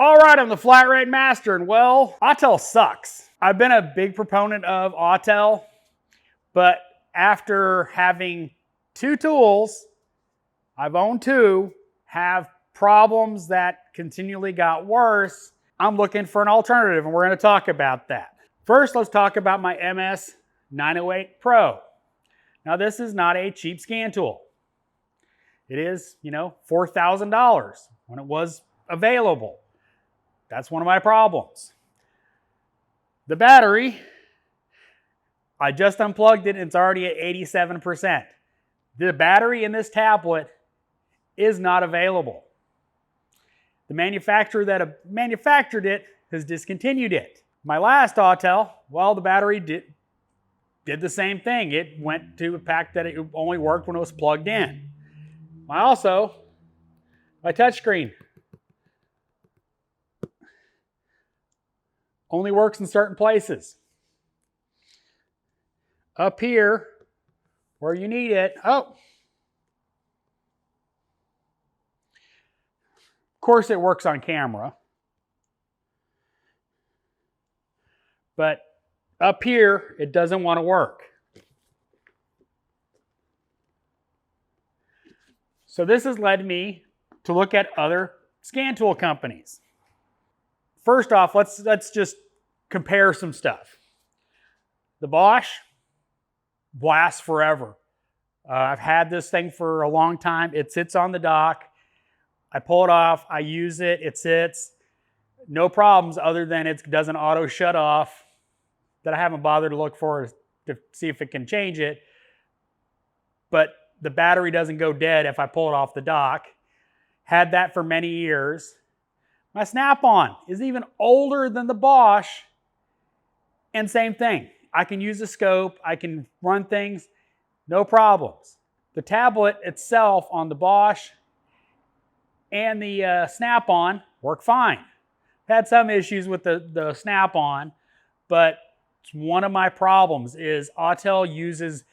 All right, I'm the Flat Rate Master, and well, Autel sucks. I've been a big proponent of Autel, but after having two tools, I've owned two, have problems that continually got worse, I'm looking for an alternative, and we're going to talk about that. First, let's talk about my MS908 Pro. Now, this is not a cheap scan tool. It is, $4,000 when it was available. That's one of my problems. The battery, I just unplugged it and it's already at 87%. The battery in this tablet is not available. The manufacturer that manufactured it has discontinued it. My last Autel, well, the battery did the same thing. It went to a pack that it only worked when it was plugged in. My touchscreen only works in certain places. Up here, where you need it, of course it works on camera. But up here, it doesn't want to work. So this has led me to look at other scan tool companies. First off, let's just compare some stuff. The Bosch lasts forever. I've had this thing for a long time. It sits on the dock. I pull it off. I use it. It sits. No problems other than it doesn't auto shut off that I haven't bothered to look for to see if it can change it. But the battery doesn't go dead if I pull it off the dock. Had that for many years. My Snap-on is even older than the Bosch, and same thing. I can use a scope, I can run things, no problems. The tablet itself on the Bosch and the Snap-on work fine. Had some issues with the Snap-on, but one of my problems is Autel uses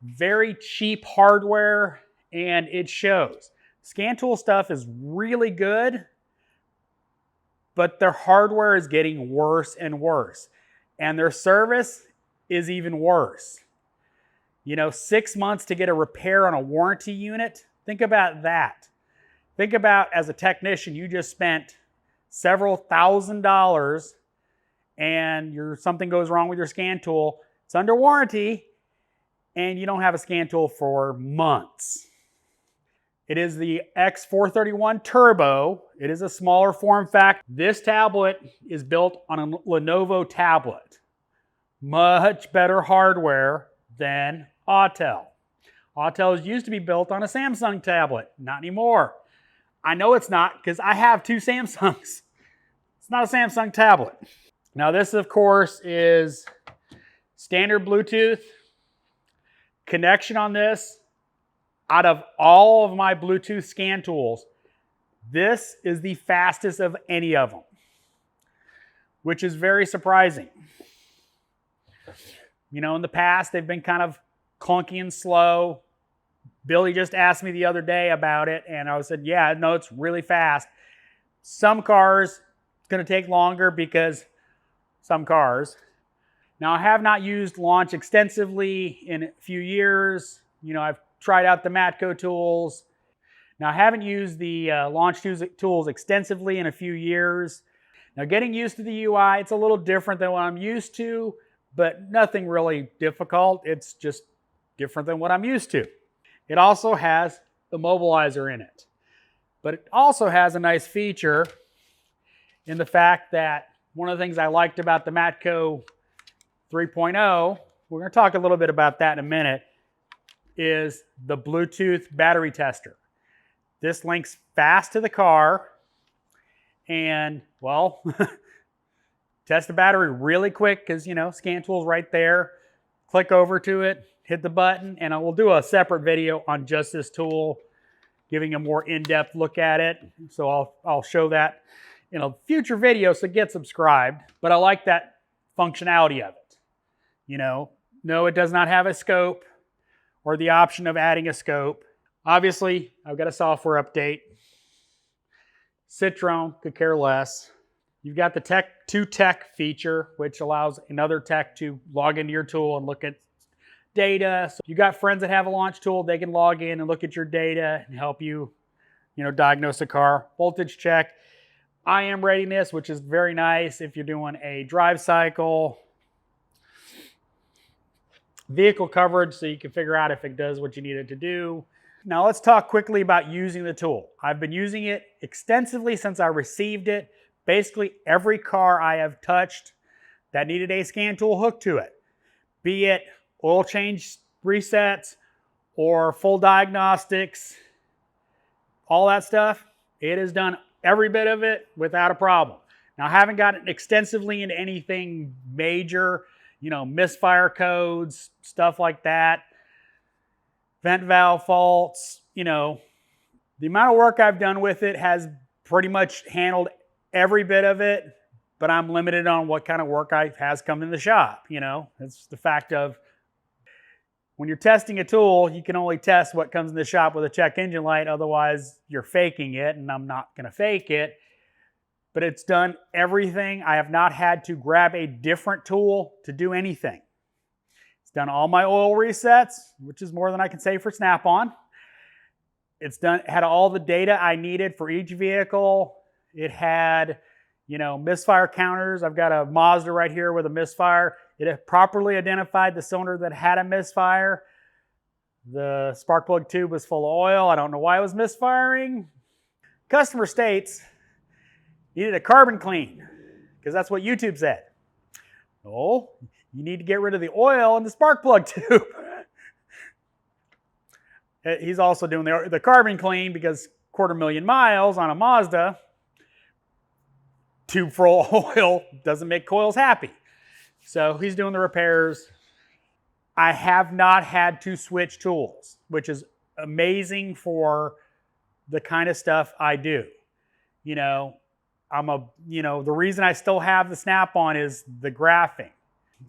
very cheap hardware and it shows. Scan tool stuff is really good, but their hardware is getting worse and worse. And their service is even worse. 6 months to get a repair on a warranty unit. Think about that. Think about, as a technician, you just spent several $1,000s and something goes wrong with your scan tool. It's under warranty and you don't have a scan tool for months. It is the X431 Turbo. It is a smaller form factor. This tablet is built on a Lenovo tablet. Much better hardware than Autel. Autel used to be built on a Samsung tablet. Not anymore. I know it's not because I have two Samsungs. It's not a Samsung tablet. Now this, of course, is standard Bluetooth. Connection on this, out of all of my Bluetooth scan tools, this is the fastest of any of them, which is very surprising. In the past, they've been kind of clunky and slow. Billy just asked me the other day about it, and I said, yeah, no, it's really fast. Some cars, it's going to take longer because some cars. Now, I have not used Launch extensively in a few years. I've tried out the Matco tools. Now, I haven't used the Launch tools extensively in a few years. Now, getting used to the UI, it's a little different than what I'm used to, but nothing really difficult. It's just different than what I'm used to. It also has the mobilizer in it. But it also has a nice feature in the fact that one of the things I liked about the Matco 3.0, we're going to talk a little bit about that in a minute, is the Bluetooth battery tester. This links fast to the car and, well, test the battery really quick because, scan tool's right there. Click over to it, hit the button, and I will do a separate video on just this tool, giving a more in-depth look at it. So I'll show that in a future video, so get subscribed. But I like that functionality of it. No, it does not have a scope or the option of adding a scope. Obviously, I've got a software update. Citroen could care less. You've got the to tech feature, which allows another tech to log into your tool and look at data. So you got friends that have a launch tool, they can log in and look at your data and help you, diagnose a car. Voltage check, IM readiness, which is very nice if you're doing a drive cycle. Vehicle coverage, so you can figure out if it does what you need it to do. Now let's talk quickly about using the tool. I've been using it extensively since I received it. Basically every car I have touched that needed a scan tool hooked to it, be it oil change resets or full diagnostics, all that stuff, it has done every bit of it without a problem. Now I haven't gotten extensively into anything major, misfire codes, stuff like that, vent valve faults, the amount of work I've done with it has pretty much handled every bit of it, but I'm limited on what kind of work has come in the shop. It's the fact of when you're testing a tool, you can only test what comes in the shop with a check engine light, otherwise you're faking it, and I'm not going to fake it. But it's done everything. I have not had to grab a different tool to do anything. It's done all my oil resets, which is more than I can say for Snap-on. It's had all the data I needed for each vehicle. It had, misfire counters. I've got a Mazda right here with a misfire. It had properly identified the cylinder that had a misfire. The spark plug tube was full of oil. I don't know why it was misfiring. Customer states needed a carbon clean, because that's what YouTube said. No, you need to get rid of the oil in the spark plug tube. He's also doing the carbon clean because 250,000 miles on a Mazda, tube full of oil doesn't make coils happy. So he's doing the repairs. I have not had to switch tools, which is amazing for the kind of stuff I do. The reason I still have the Snap-on is the graphing.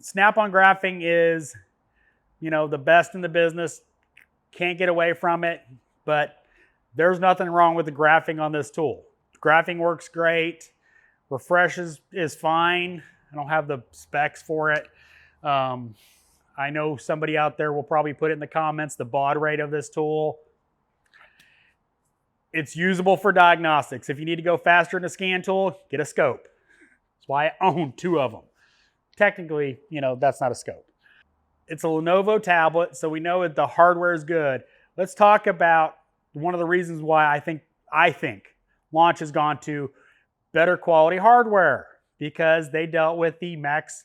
Snap-on graphing is, the best in the business. Can't get away from it, but there's nothing wrong with the graphing on this tool. Graphing works great. Refresh is fine. I don't have the specs for it. I know somebody out there will probably put it in the comments, the baud rate of this tool. It's usable for diagnostics. If you need to go faster in a scan tool, get a scope. That's why I own 2 of them. Technically, that's not a scope. It's a Lenovo tablet, so we know that the hardware is good. Let's talk about one of the reasons why I think Launch has gone to better quality hardware, because they dealt with the MAX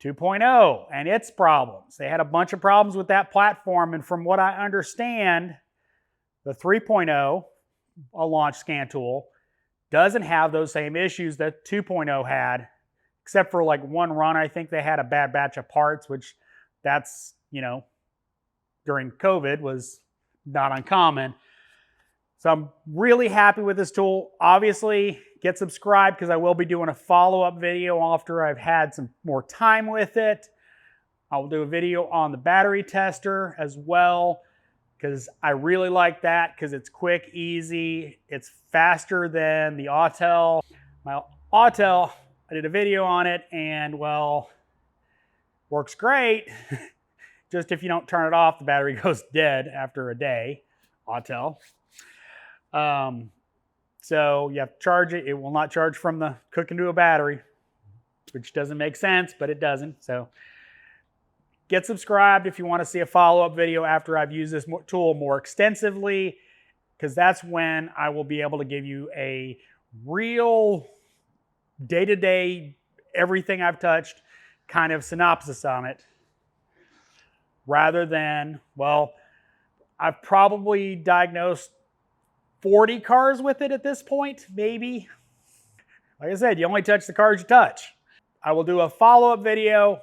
2.0 and its problems. They had a bunch of problems with that platform, and from what I understand, the 3.0, a Launch scan tool, doesn't have those same issues that 2.0 had, except for like one run. I think they had a bad batch of parts, which that's, during COVID was not uncommon. So I'm really happy with this tool. Obviously, get subscribed because I will be doing a follow-up video after I've had some more time with it. I will do a video on the battery tester as well, because I really like that because it's quick, easy. It's faster than the Autel. My Autel, I did a video on it, and well, works great. Just if you don't turn it off, the battery goes dead after a day. Autel. So you have to charge it. It will not charge from the cook into a battery, which doesn't make sense, but it doesn't. So get subscribed if you want to see a follow-up video after I've used this tool more extensively, because that's when I will be able to give you a real day-to-day, everything I've touched kind of synopsis on it, rather than, well, I've probably diagnosed 40 cars with it at this point, maybe. Like I said, you only touch the cars you touch. I will do a follow-up video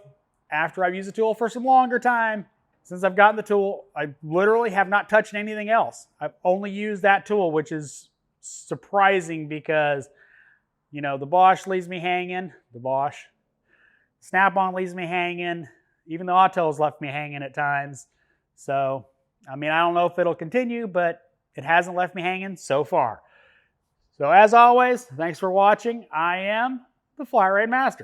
after I've used the tool for some longer time. Since I've gotten the tool, I literally have not touched anything else. I've only used that tool, which is surprising because, the Bosch leaves me hanging. The Bosch. Snap-on leaves me hanging. Even the Autel's left me hanging at times. So, I don't know if it'll continue, but it hasn't left me hanging so far. So as always, thanks for watching. I am the Fly Rate Master.